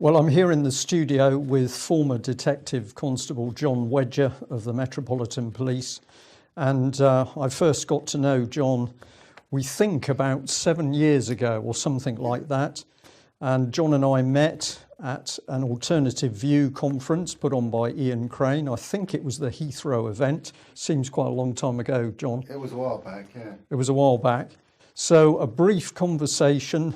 Well, I'm here in the studio with former Detective Constable John Wedger of the Metropolitan Police. And I first got to know John, we think about 7 years ago or something like that. And John and I met at an Alternative View conference put on by Ian Crane. I think it was the Heathrow event. Seems quite a long time ago, John. It was a while back, yeah. It was a while back. So a brief conversation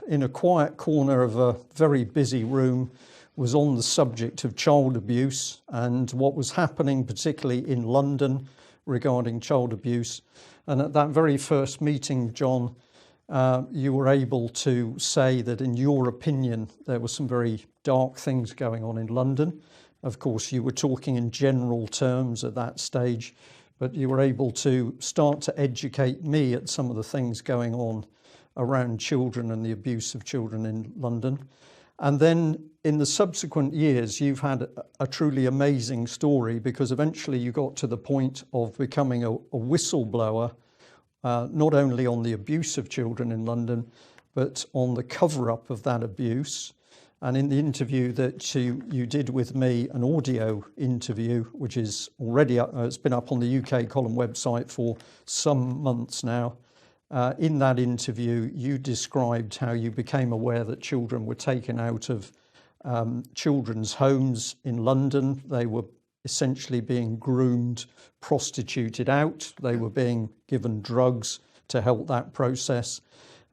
in a quiet corner of a very busy room was on the subject of child abuse and what was happening, particularly in London, regarding child abuse. And at that very first meeting, John, you were able to say that in your opinion, there were some very dark things going on in London. Of course, you were talking in general terms at that stage, but you were able to start to educate me at some of the things going on around children and the abuse of children in London. And then in the subsequent years, you've had a truly amazing story, because eventually you got to the point of becoming a whistleblower, not only on the abuse of children in London, but on the cover-up of that abuse. And in the interview that you did with me, an audio interview, which is already up, it's been up on the UK Column website for some months now. In that interview, you described how you became aware that children were taken out of children's homes in London. They were essentially being groomed, prostituted out. They were being given drugs to help that process.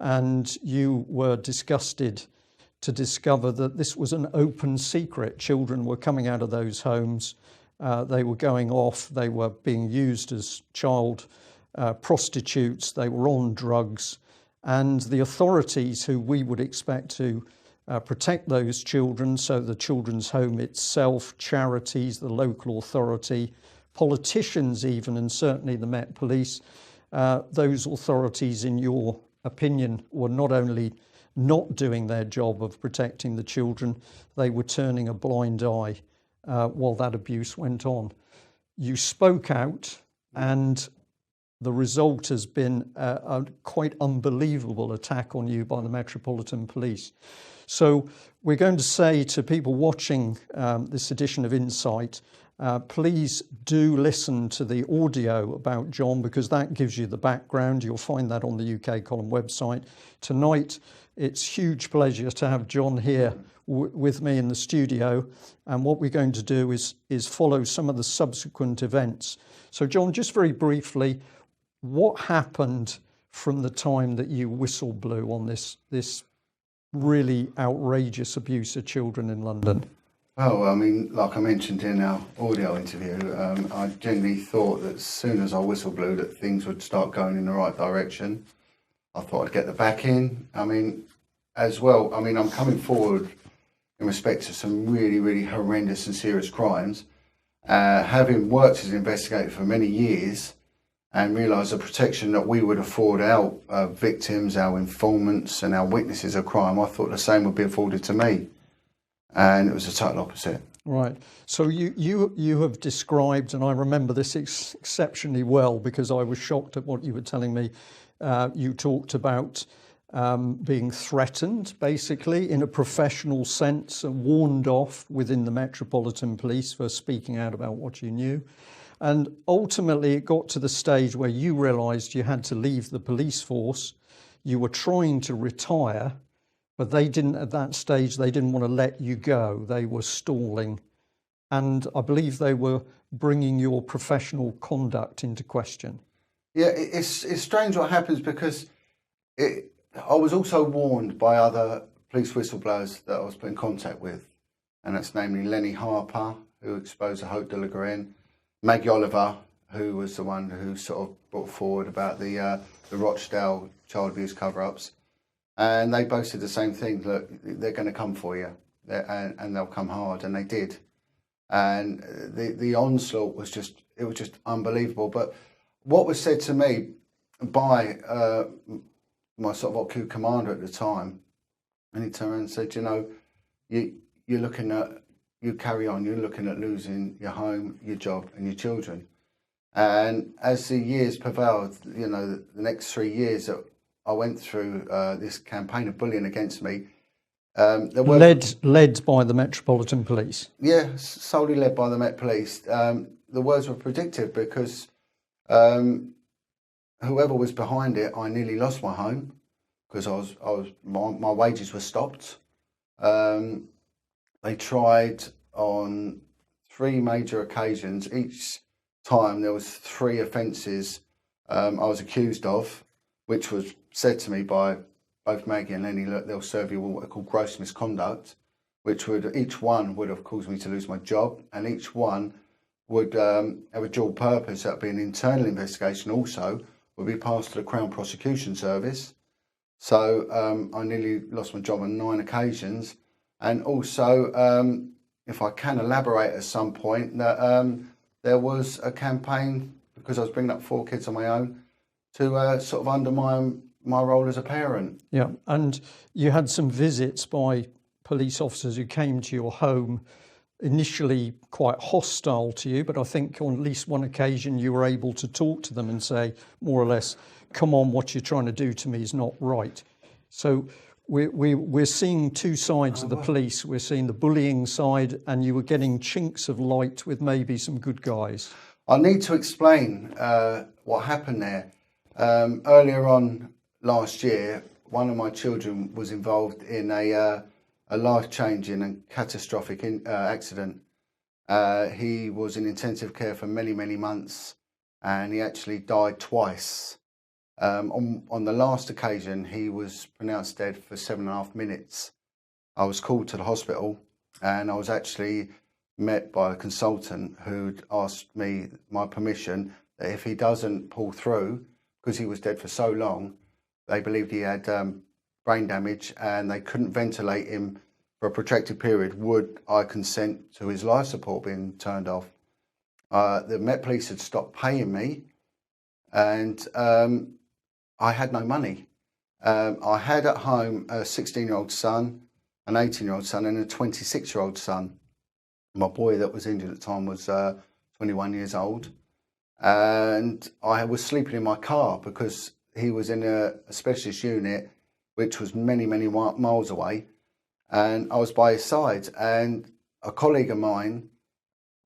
And you were disgusted to discover that this was an open secret. Children were coming out of those homes. They were going off. They were being used as child prostitutes. They were on drugs. And the authorities, who we would expect to protect those children, so the children's home itself, charities, the local authority, politicians even, and certainly the Met Police, those authorities, in your opinion, were not only not doing their job of protecting the children, they were turning a blind eye while that abuse went on. You spoke out, and the result has been a quite unbelievable attack on you by the Metropolitan Police. So we're going to say to people watching this edition of Insight, please do listen to the audio about John, because that gives you the background. You'll find that on the UK Column website. Tonight, it's huge pleasure to have John here with me in the studio. And what we're going to do is follow some of the subsequent events. So John, just very briefly, what happened from the time that you whistle blew on this really outrageous abuse of children in London? Oh, I mean, like I mentioned in our audio interview, I genuinely thought that as soon as I whistle blew that things would start going in the right direction. I thought I'd get the back in. I mean, as well, I mean, I'm coming forward in respect to some really, really horrendous and serious crimes. Having worked as an investigator for many years, and realised the protection that we would afford our victims, our informants and our witnesses of crime, I thought the same would be afforded to me. And it was the total opposite. Right. So you have described, and I remember this exceptionally well because I was shocked at what you were telling me. You talked about being threatened, basically, in a professional sense, and warned off within the Metropolitan Police for speaking out about what you knew. And ultimately, it got to the stage where you realised you had to leave the police force. You were trying to retire, but they didn't, at that stage, they didn't want to let you go. They were stalling. And I believe they were bringing your professional conduct into question. Yeah, it's strange what happens, because I was also warned by other police whistleblowers that I was put in contact with. And that's namely Lenny Harper, who exposed the Haute de la Garenne, Maggie Oliver, who was the one who sort of brought forward about the Rochdale child abuse cover-ups. And they both said the same thing: look, they're going to come for you, and they'll come hard, and they did. And the onslaught was just unbelievable. But what was said to me by my sort of OCU commander at the time, and he turned around and said, you know, you're looking at, you carry on, you're looking at losing your home, your job and your children. And as the years prevailed, you know, the next 3 years that I went through this campaign of bullying against me, There were, led by the Metropolitan Police. yeah, solely led by the Met Police. The words were predictive because whoever was behind it, I nearly lost my home because my wages were stopped. They tried on 3 major occasions. Each time there was 3 offences I was accused of, which was said to me by both Maggie and Lenny, look, they'll serve you what are called gross misconduct, which each one would have caused me to lose my job, and each one would have a dual purpose. That would be an internal investigation, also would be passed to the Crown Prosecution Service. So I nearly lost my job on 9 occasions. And also, if I can elaborate at some point, that there was a campaign, because I was bringing up 4 kids on my own, to sort of undermine my role as a parent. Yeah, and you had some visits by police officers who came to your home, initially quite hostile to you, but I think on at least one occasion you were able to talk to them and say, more or less, come on, what you're trying to do to me is not right. So we're seeing 2 sides of the police. We're seeing the bullying side, and you were getting chinks of light with maybe some good guys. I need to explain what happened there. Earlier on last year, one of my children was involved in a life-changing and catastrophic accident. He was in intensive care for many, many months, and he actually died twice. On the last occasion, he was pronounced dead for 7.5 minutes. I was called to the hospital, and I was actually met by a consultant who'd asked me my permission that if he doesn't pull through, because he was dead for so long, they believed he had brain damage and they couldn't ventilate him for a protracted period, would I consent to his life support being turned off? The Met Police had stopped paying me, and I had no money. I had at home a 16-year-old son, an 18-year-old son, and a 26-year-old son. My boy that was injured at the time was 21 years old, and I was sleeping in my car because he was in a specialist unit, which was many, many miles away, and I was by his side. And a colleague of mine,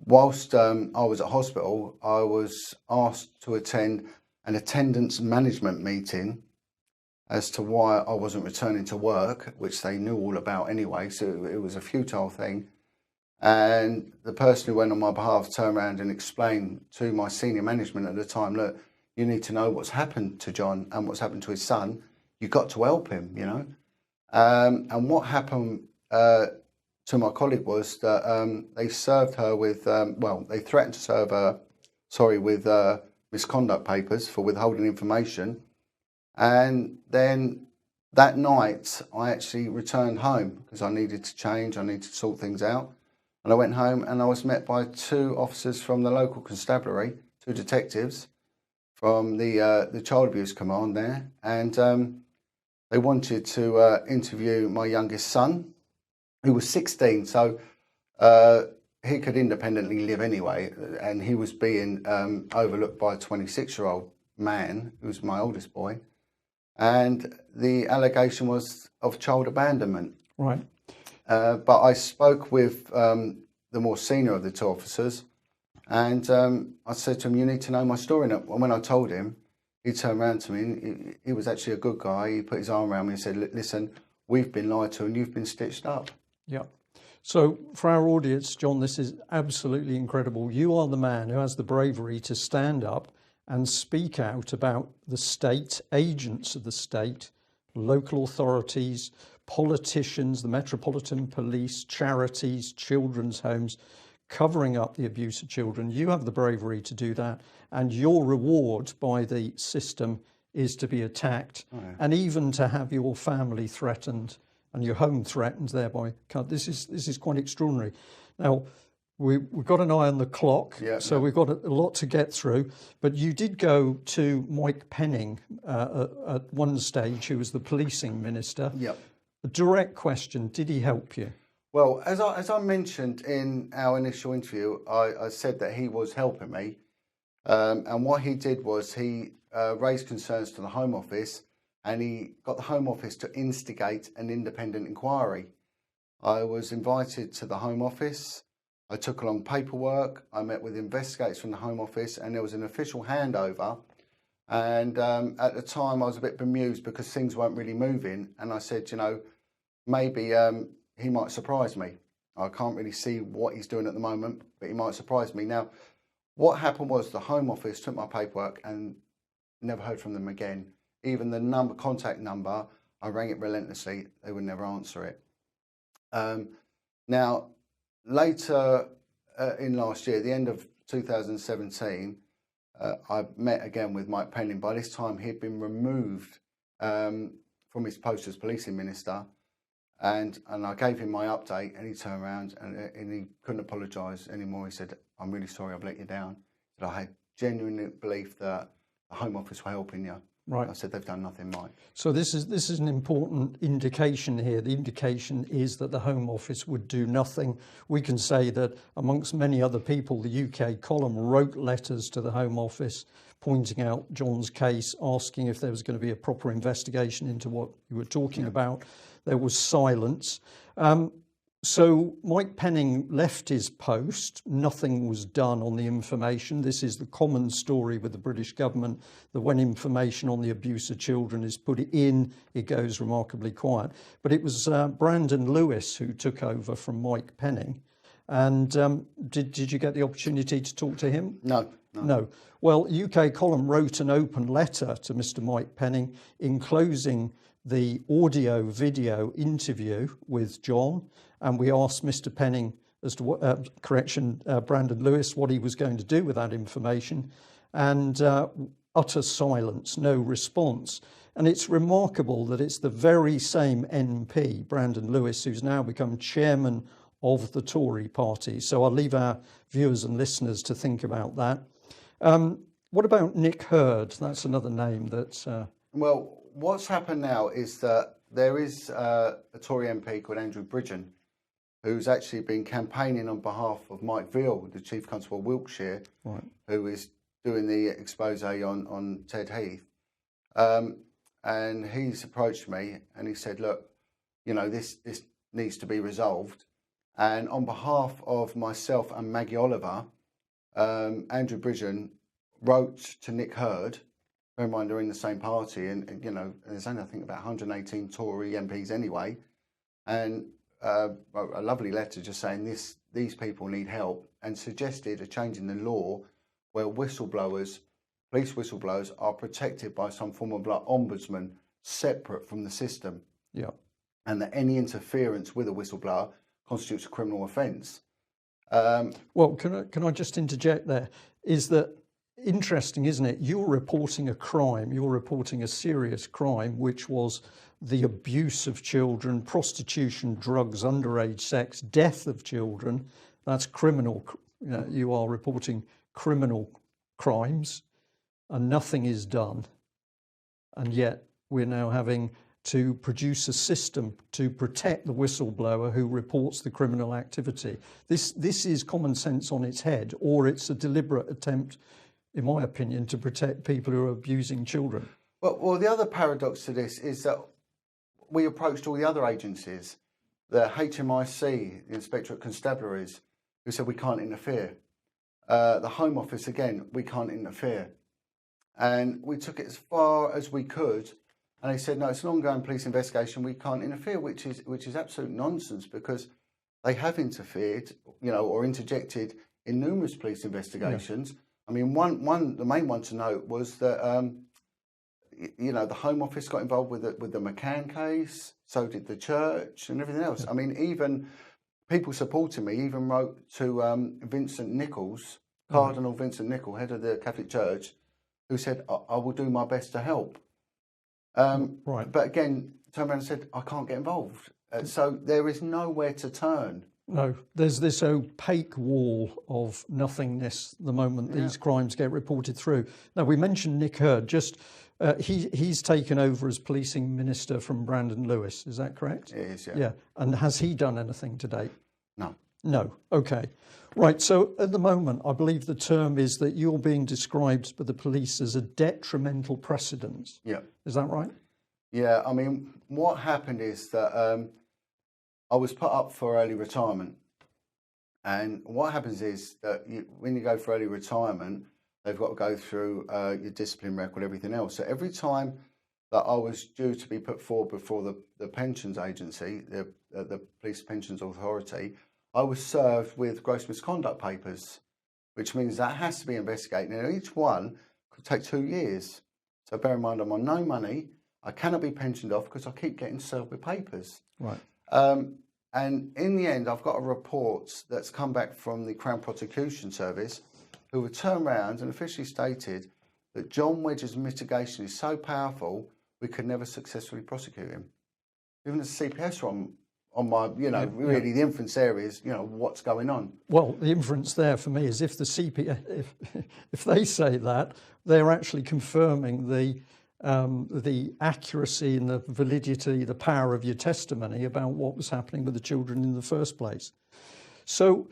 whilst I was at hospital, I was asked to attend an attendance management meeting as to why I wasn't returning to work, which they knew all about anyway, so it was a futile thing. And the person who went on my behalf turned around and explained to my senior management at the time, look, you need to know what's happened to John and what's happened to his son. You've got to help him, you know. And what happened to my colleague was that they served her with, they threatened to serve her, with misconduct papers for withholding information. And then that night, I actually returned home because I needed to change, I needed to sort things out. And I went home and I was met by 2 officers from the local constabulary, 2 detectives from the child abuse command there. And they wanted to interview my youngest son, who was 16. So he could independently live anyway. And he was being overlooked by a 26-year-old man, who was my oldest boy. And the allegation was of child abandonment. Right. But I spoke with the more senior of the 2 officers, and I said to him, you need to know my story. And when I told him, he turned around to me, and he was actually a good guy. He put his arm around me and said, listen, we've been lied to and you've been stitched up. Yeah. So for our audience, John, this is absolutely incredible. You are the man who has the bravery to stand up and speak out about the state, agents of the state, local authorities, politicians, the Metropolitan Police, charities, children's homes, covering up the abuse of children. You have the bravery to do that, and your reward by the system is to be attacked, and even to have your family threatened and your home threatened thereby. This is quite extraordinary. Now, we've got an eye on the clock, so we've got a lot to get through. But you did go to Mike Penning at one stage, who was the policing minister. Yep. A direct question, did he help you? Well, as I mentioned in our initial interview, I said that he was helping me. And what he did was he raised concerns to the Home Office, and he got the Home Office to instigate an independent inquiry. I was invited to the Home Office. I took along paperwork. I met with investigators from the Home Office, and there was an official handover. And at the time, I was a bit bemused because things weren't really moving. And I said, you know, maybe he might surprise me. I can't really see what he's doing at the moment, but he might surprise me. Now, what happened was the Home Office took my paperwork and never heard from them again. Even the contact number, I rang it relentlessly. They would never answer it. Now, later in last year, the end of 2017, I met again with Mike Penning. By this time, he'd been removed from his post as policing minister. And I gave him my update, and he turned around and he couldn't apologise anymore. He said, "I'm really sorry I've let you down." But I had genuine belief that the Home Office were helping you. Right. I said, "They've done nothing right." So this is an important indication here. The indication is that the Home Office would do nothing. We can say that amongst many other people, the UK column wrote letters to the Home Office pointing out John's case, asking if there was going to be a proper investigation into what you were talking about. There was silence. So Mike Penning left his post. Nothing was done on the information. This is the common story with the British government, that when information on the abuse of children is put in, it goes remarkably quiet. But it was Brandon Lewis who took over from Mike Penning. And did you get the opportunity to talk to him? No. Well, UK column wrote an open letter to Mr. Mike Penning enclosing the audio video interview with John, and we asked Mr. Penning as to what, Brandon Lewis, what he was going to do with that information, and utter silence, no response. And it's remarkable that it's the very same MP, Brandon Lewis, who's now become chairman of the Tory party. So I'll leave our viewers and listeners to think about that. What about Nick Hurd? That's another name that's... Well, what's happened now is that there is a Tory MP called Andrew Bridgen, who's actually been campaigning on behalf of Mike Veal, the Chief Constable of Wiltshire, right, who is doing the expose on Ted Heath. And he's approached me and he said, look, you know, this needs to be resolved. And on behalf of myself and Maggie Oliver, Andrew Bridgen wrote to Nick Hurd. Bear in mind, they're in the same party, and you know, there's only, I think, about 118 Tory MPs anyway, and wrote a lovely letter just saying these people need help, and suggested a change in the law where whistleblowers, police whistleblowers, are protected by some form of like ombudsman separate from the system. Yeah. And that any interference with a whistleblower constitutes a criminal offence. Well, can I just interject there? Is that interesting, isn't it? You're reporting a crime, you're reporting a serious crime, which was the abuse of children, prostitution, drugs, underage sex, death of children. That's criminal. You know, you are reporting criminal crimes and nothing is done. And yet we're now having to produce a system to protect the whistleblower who reports the criminal activity. This is common sense on its head, or it's a deliberate attempt, in my opinion, to protect people who are abusing children. Well, the other paradox to this is that we approached all the other agencies, the HMIC, the Inspectorate Constabularies, who said we can't interfere. The Home Office, again, we can't interfere. And we took it as far as we could, and they said, no, it's an ongoing police investigation, we can't interfere, which is absolute nonsense, because they have interfered, you know, or interjected in numerous police investigations. Yeah. I mean, the main one to note was that, you know, the Home Office got involved with the McCann case, so did the church and everything else. Yeah. I mean, even people supporting me even wrote to Vincent Nichols, Cardinal Vincent Nichols, head of the Catholic Church, who said, I will do my best to help. Right. But again, turned around and said, I can't get involved. So there is nowhere to turn. No, there's this opaque wall of nothingness the moment these crimes get reported through. Now, we mentioned Nick Hurd. Just he's taken over as policing minister from Brandon Lewis. Is that correct? It is, yeah. Yeah. And has he done anything to date? No. No. Okay. Right. So at the moment, I believe the term is that you're being described by the police as a detrimental precedent. Yeah. Is that right? Yeah. I mean, what happened is that I was put up for early retirement. And what happens is that when you go for early retirement, they've got to go through your discipline record, everything else. So every time that I was due to be put forward before the pensions agency, the Police Pensions Authority, I was served with gross misconduct papers, which means that has to be investigated. And each one could take 2 years. So bear in mind, I'm on no money. I cannot be pensioned off because I keep getting served with papers. Right. And in the end, I've got a report that's come back from the Crown Prosecution Service, who have turned around and officially stated that John Wedger's mitigation is so powerful, we could never successfully prosecute him. Even the CPS are on my, really the inference there is, what's going on. Well, the inference there for me is if the CPS, if they say that, they're actually confirming the accuracy and the validity, the power of your testimony about what was happening with the children in the first place. So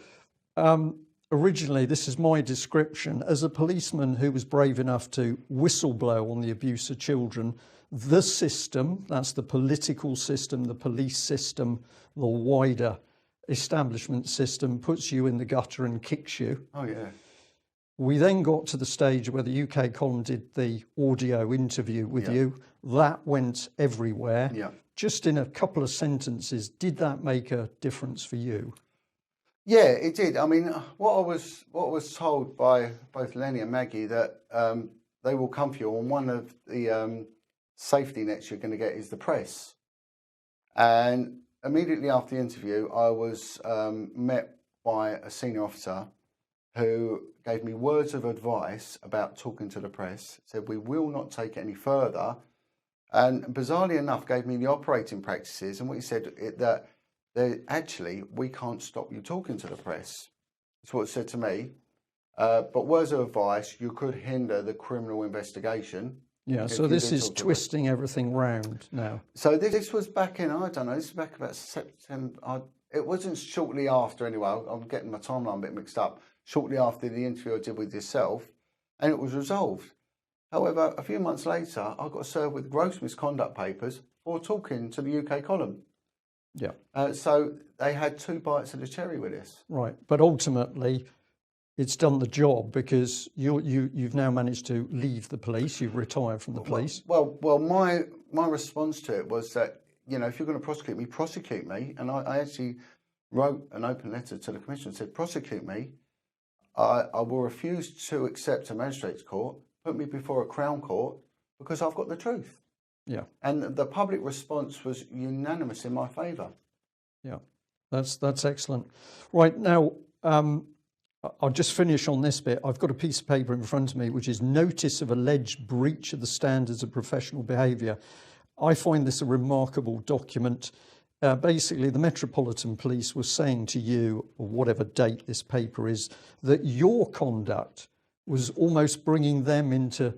originally, this is my description, as a policeman who was brave enough to whistleblow on the abuse of children, the system, that's the political system, the police system, the wider establishment system, puts you in the gutter and kicks you. Oh, yeah. We then got to the stage where the UK column did the audio interview with you. That went everywhere. Yeah. Just in a couple of sentences, did that make a difference for you? Yeah, it did. I mean, what I was told by both Lenny and Maggie, that they will come for you, and one of the safety nets you're going to get is the press. And immediately after the interview, I was met by a senior officer who gave me words of advice about talking to the press, said we will not take it any further, and bizarrely enough gave me the operating practices, and what he said, that actually we can't stop you talking to the press. That's what it said to me. But words of advice, you could hinder the criminal investigation. Yeah, so this is twisting everything round now. So this was back in, I don't know, this was back about September. It wasn't shortly after anyway, I'm getting my timeline a bit mixed up. Shortly after the interview I did with yourself, and it was resolved. However, a few months later, I got served with gross misconduct papers for talking to the UK column. Yeah. So they had 2 bites of the cherry with this. Right, but ultimately, it's done the job because you've now managed to leave the police. You've retired from the police. Well, my response to it was that, if you're going to prosecute me, and I actually wrote an open letter to the Commissioner and said, prosecute me. I will refuse to accept a magistrate's court, put me before a Crown Court, because I've got the truth. Yeah. And the public response was unanimous in my favour. Yeah, that's excellent. Right, now, I'll just finish on this bit. I've got a piece of paper in front of me, which is notice of alleged breach of the standards of professional behaviour. I find this a remarkable document. Basically, the Metropolitan Police was saying to you, or whatever date this paper is, that your conduct was almost bringing them into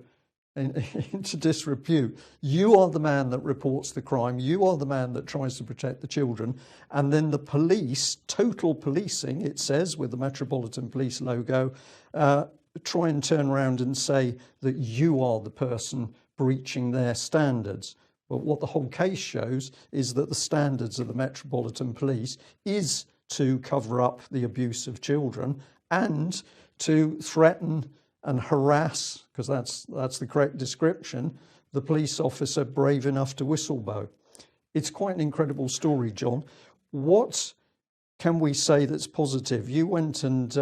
disrepute. You are the man that reports the crime. You are the man that tries to protect the children. And then the police, total policing, it says, with the Metropolitan Police logo, try and turn around and say that you are the person breaching their standards. But what the whole case shows is that the standards of the Metropolitan Police is to cover up the abuse of children and to threaten and harass, because that's the correct description, the police officer brave enough to whistleblow. It's quite an incredible story, John. What can we say that's positive? You went and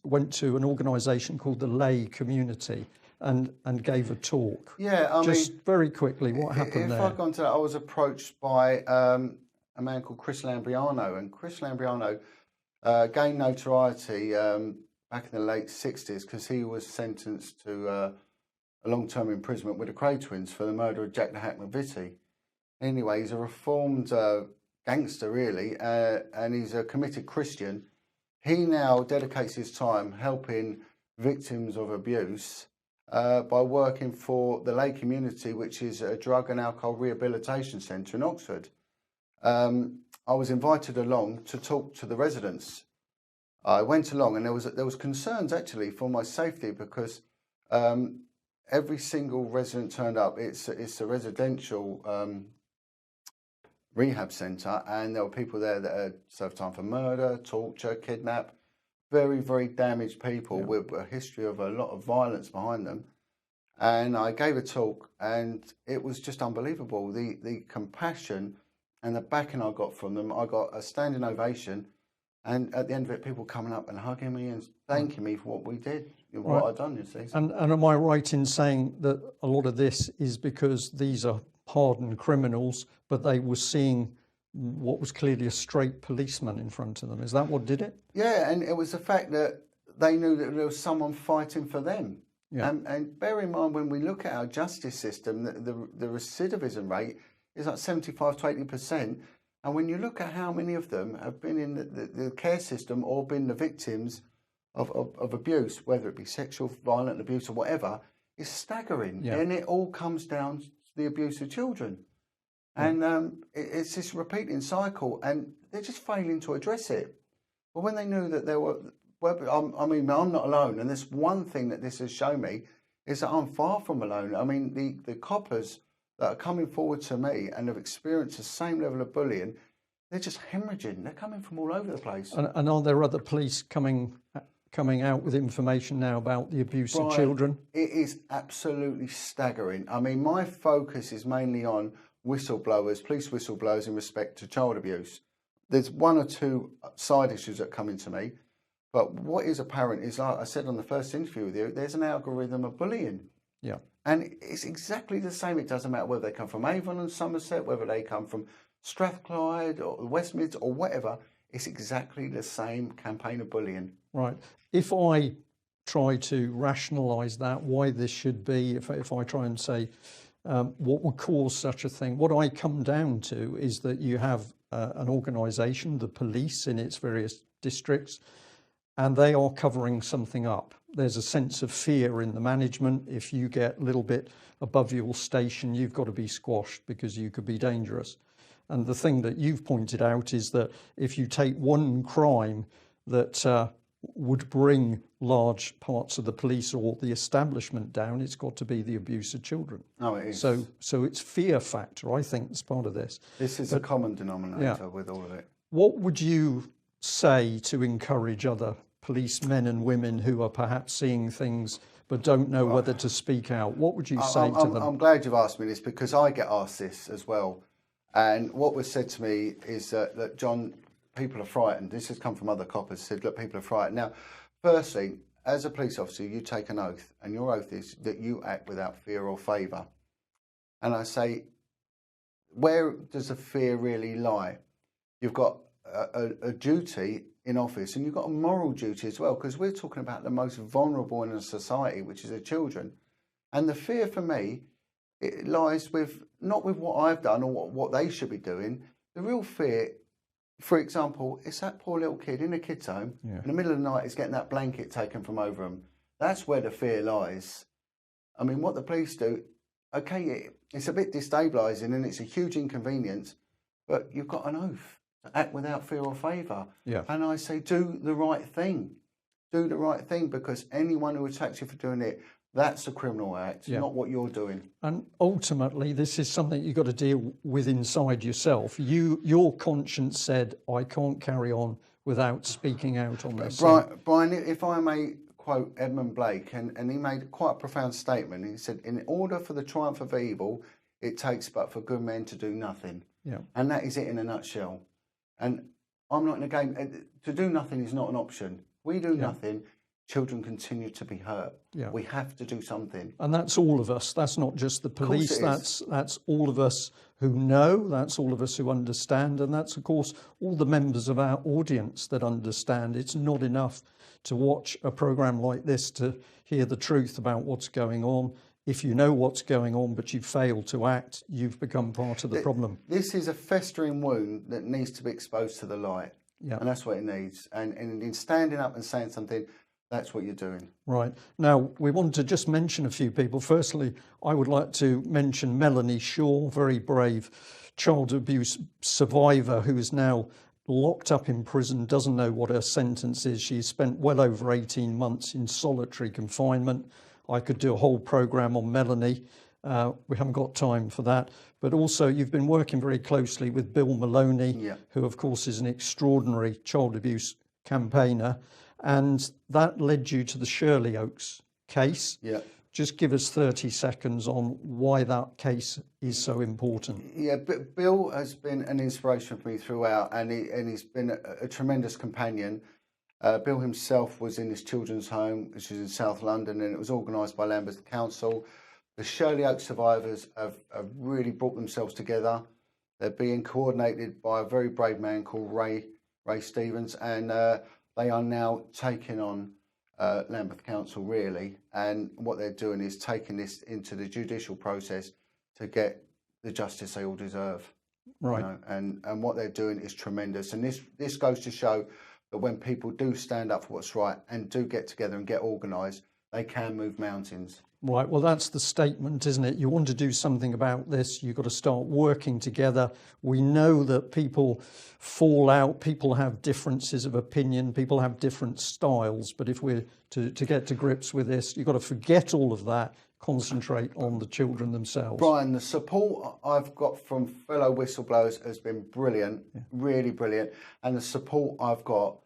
went to an organisation called the Lay Community and gave a talk. Yeah, I just mean, very quickly, what happened there? If I've gone to that, I was approached by a man called Chris Lambriano, and Chris Lambriano gained notoriety back in the late 60s because he was sentenced to a long-term imprisonment with the Cray twins for the murder of Jack the Hackman Vitti. Anyway, he's a reformed gangster, really, and he's a committed Christian. He now dedicates his time helping victims of abuse by working for the Lay Community, which is a drug and alcohol rehabilitation centre in Oxford. I was invited along to talk to the residents. I went along, and there was concerns actually for my safety because every single resident turned up. It's a residential rehab centre, and there were people there that had served time for murder, torture, kidnap, very, very damaged people with a history of a lot of violence behind them. And I gave a talk, and it was just unbelievable. The compassion and the backing I got from them. I got a standing ovation, and at the end of it, people coming up and hugging me and thanking me for what we did, what I'd done, you see. And am I right in saying that a lot of this is because these are hardened criminals, but they were seeing what was clearly a straight policeman in front of them? Is that what did it? Yeah, and it was the fact that they knew that there was someone fighting for them. Yeah. And bear in mind, when we look at our justice system, the recidivism rate is like 75 to 80%. And when you look at how many of them have been in the care system or been the victims of abuse, whether it be sexual, violent abuse or whatever, it's staggering. Yeah. And it all comes down to the abuse of children. And it's this repeating cycle, and they're just failing to address it. But when they knew that there were, I mean, I'm not alone, and this one thing that this has shown me is that I'm far from alone. I mean, the coppers that are coming forward to me and have experienced the same level of bullying, they're just hemorrhaging. They're coming from all over the place. And are there other police coming out with information now about the abuse of children? It is absolutely staggering. I mean, my focus is mainly on whistleblowers, police whistleblowers in respect to child abuse. There's one or two side issues that come into me, but what is apparent is, like I said on the first interview with you, there's an algorithm of bullying. Yeah. And it's exactly the same. It doesn't matter whether they come from Avon and Somerset, whether they come from Strathclyde or the West Mids or whatever. It's exactly the same campaign of bullying. Right. If I try to rationalise that, why this should be, if I try and say what would cause such a thing, what I come down to is that you have an organisation, the police in its various districts, and they are covering something up. There's a sense of fear in the management. If you get a little bit above your station, you've got to be squashed because you could be dangerous. And the thing that you've pointed out is that if you take one crime that would bring large parts of the police or the establishment down, it's got to be the abuse of children. Oh, it is. So it's fear factor, I think, is part of this. This is a common denominator with all of it. What would you say to encourage other policemen and women who are perhaps seeing things but don't know whether to speak out? What would you say to them? I'm glad you've asked me this, because I get asked this as well. And what was said to me is that, John, people are frightened. This has come from other coppers, said, look, people are frightened. Now, firstly, as a police officer, you take an oath, and your oath is that you act without fear or favour. And I say, where does the fear really lie? You've got a duty in office, and you've got a moral duty as well, because we're talking about the most vulnerable in a society, which is the children. And the fear for me, it lies with, not with what I've done or what they should be doing. The real fear, for example, it's that poor little kid in a kid's home, in the middle of the night, is getting that blanket taken from over him. That's where the fear lies. I mean, what the police do, okay, it's a bit destabilising and it's a huge inconvenience, but you've got an oath to act without fear or favour. Yeah. And I say, do the right thing. Do the right thing, because anyone who attacks you for doing it, that's a criminal act, not what you're doing. And ultimately, this is something you've got to deal with inside yourself. Your conscience said, I can't carry on without speaking out on this. Brian, if I may quote Edmund Blake, and he made quite a profound statement. He said, in order for the triumph of evil, it takes but for good men to do nothing. Yeah. And that is it in a nutshell. And I'm not in a game. To do nothing is not an option. We do nothing. Children continue to be hurt. Yeah. We have to do something. And that's all of us. That's not just the police. That's all of us who know. That's all of us who understand. And that's, of course, all the members of our audience that understand. It's not enough to watch a programme like this to hear the truth about what's going on. If you know what's going on but you fail to act, you've become part of the problem. This is a festering wound that needs to be exposed to the light. Yeah. And that's what it needs. And in standing up and saying something, that's what you're doing. Right. Now, we want to just mention a few people. Firstly, I would like to mention Melanie Shaw, very brave child abuse survivor who is now locked up in prison, doesn't know what her sentence is. She's spent well over 18 months in solitary confinement. I could do a whole programme on Melanie. We haven't got time for that. But also, you've been working very closely with Bill Maloney, Yeah. who, of course, is an extraordinary child abuse campaigner. And that led you to the Shirley Oaks case. Yeah. Just give us 30 seconds on why that case is so important. Yeah, Bill has been an inspiration for me throughout, and he's been a tremendous companion. Bill himself was in his children's home, which is in South London, and it was organised by Lambeth Council. The Shirley Oaks survivors have really brought themselves together. They're being coordinated by a very brave man called Ray Stevens, and they are now taking on Lambeth Council, really. And what they're doing is taking this into the judicial process to get the justice they all deserve. Right. You know? And what they're doing is tremendous. And this goes to show that when people do stand up for what's right and do get together and get organised, they can move mountains. Right, well, that's the statement, isn't it? You want to do something about this, you've got to start working together. We know that people fall out, people have differences of opinion, people have different styles, but if we're to get to grips with this, you've got to forget all of that, concentrate on the children themselves. Brian, the support I've got from fellow whistleblowers has been brilliant, really brilliant. And the support I've got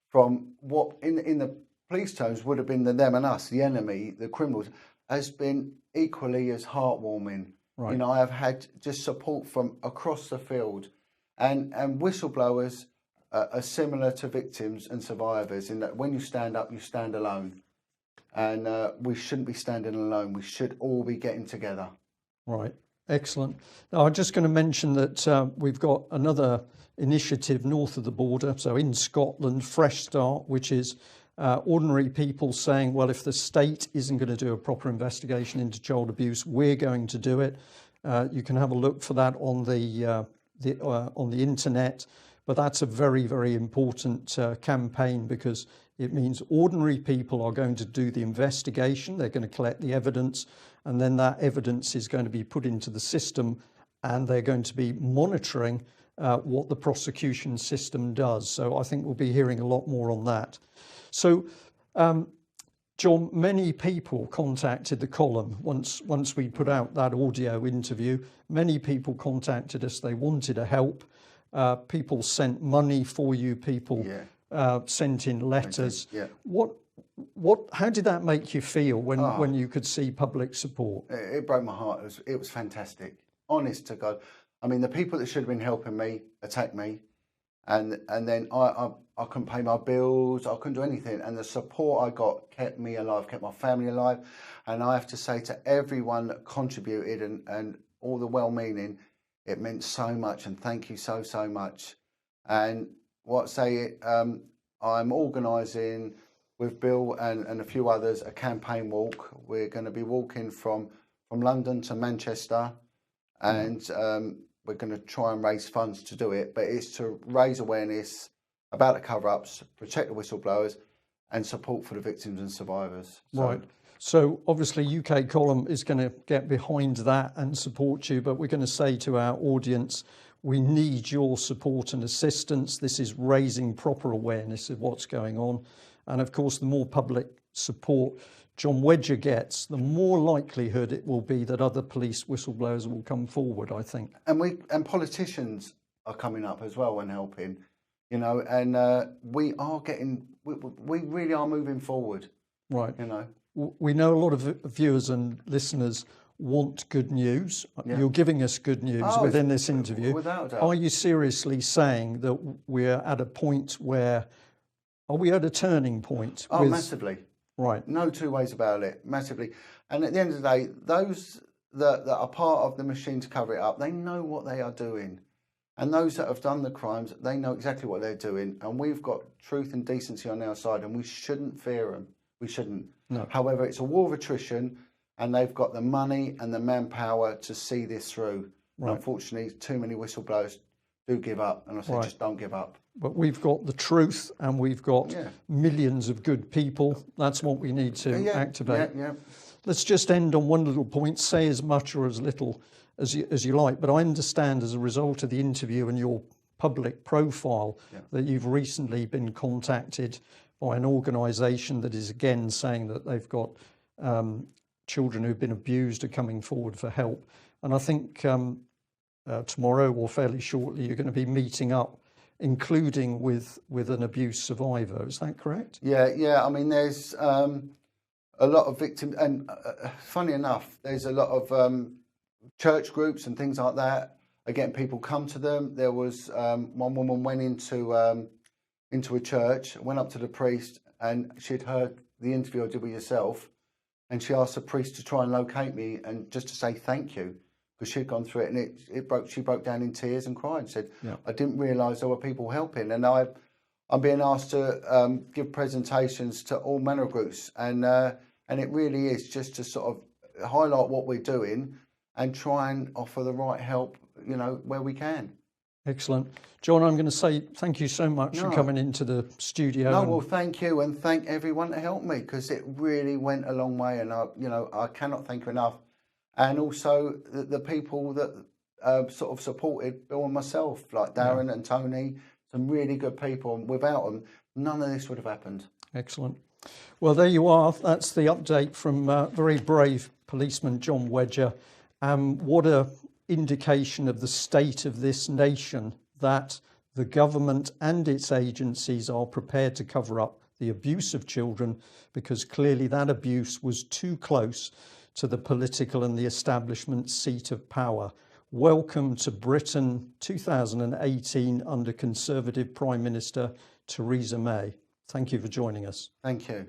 from what in the police terms would have been the them and us, the enemy, the criminals, has been equally as heartwarming. Right. You know, I have had just support from across the field, and whistleblowers are similar to victims and survivors in that when you stand up, you stand alone, and we shouldn't be standing alone. We should all be getting together. Right. Excellent. Now, I'm just going to mention that we've got another initiative north of the border, so in Scotland, Fresh Start, which is ordinary people saying, well, if the state isn't going to do a proper investigation into child abuse, we're going to do it. You can have a look for that on the internet, but that's a very, very important campaign, because it means ordinary people are going to do the investigation. They're going to collect the evidence, and then that evidence is going to be put into the system, and they're going to be monitoring what the prosecution system does. So I think we'll be hearing a lot more on that. So, John, many people contacted the column once we put out that audio interview. Many people contacted us. They wanted to help. People sent money for you. People sent in letters. Yeah. How did that make you feel when you could see public support? It broke my heart. It was fantastic. Honest to God. I mean, the people that should have been helping me attacked me, and then I couldn't pay my bills. I couldn't do anything, and the support I got kept me alive, kept my family alive. And I have to say to everyone that contributed and all the well-meaning, it meant so much, and thank you so much. And I'm organising with Bill and a few others a campaign walk. We're going to be walking from London to Manchester, and we're going to try and raise funds to do it. But it's to raise awareness about the cover-ups, protect the whistleblowers, and support for the victims and survivors. Right. So obviously UK Column is going to get behind that and support you, but we're going to say to our audience, we need your support and assistance. This is raising proper awareness of what's going on. And of course, the more public support John Wedger gets, the more likelihood it will be that other police whistleblowers will come forward, I think. And politicians are coming up as well and helping, you know, and we really are moving forward. Right. You know. We know a lot of viewers and listeners want good news. Yeah. You're giving us good news within this interview. Without a doubt. Are you seriously saying that we're at a point where, are we at a turning point? Oh, massively. Right. No two ways about it, massively. And at the end of the day, those that are part of the machine to cover it up, they know what they are doing. And those that have done the crimes, they know exactly what they're doing. And we've got truth and decency on our side, and we shouldn't fear them. We shouldn't. No. However, it's a war of attrition, and they've got the money and the manpower to see this through. Right. Unfortunately, too many whistleblowers do give up, and I say just don't give up. But we've got the truth, and we've got millions of good people. That's what we need to activate. Yeah. Let's just end on one little point. Say as much or as little as you like, but I understand as a result of the interview and your public profile that you've recently been contacted by an organisation that is again saying that they've got children who've been abused are coming forward for help. And I think tomorrow or fairly shortly, you're going to be meeting up, including with an abuse survivor. Is that correct? Yeah. I mean, there's a lot of victims, and funny enough, there's a lot of church groups and things like that. Again, people come to them. There was one woman went into a church, went up to the priest, and she'd heard the interview I did with yourself, and she asked the priest to try and locate me and just to say thank you, because she'd gone through it, and she broke down in tears and cried and said, Yeah. I didn't realise there were people helping. And I'm being asked to give presentations to all manner of groups, and it really is just to sort of highlight what we're doing and try and offer the right help, where we can. Excellent. John, I'm going to say thank you so much for coming into the studio. No, well, thank you, and thank everyone that helped me, because it really went a long way, and I cannot thank you enough. And also the people that sort of supported Bill and myself, like Darren and Tony, some really good people. And without them, none of this would have happened. Excellent. Well, there you are. That's the update from very brave policeman John Wedger. What a indication of the state of this nation, that the government and its agencies are prepared to cover up the abuse of children, because clearly that abuse was too close to the political and the establishment seat of power. Welcome to Britain 2018 under Conservative Prime Minister Theresa May. Thank you for joining us. Thank you.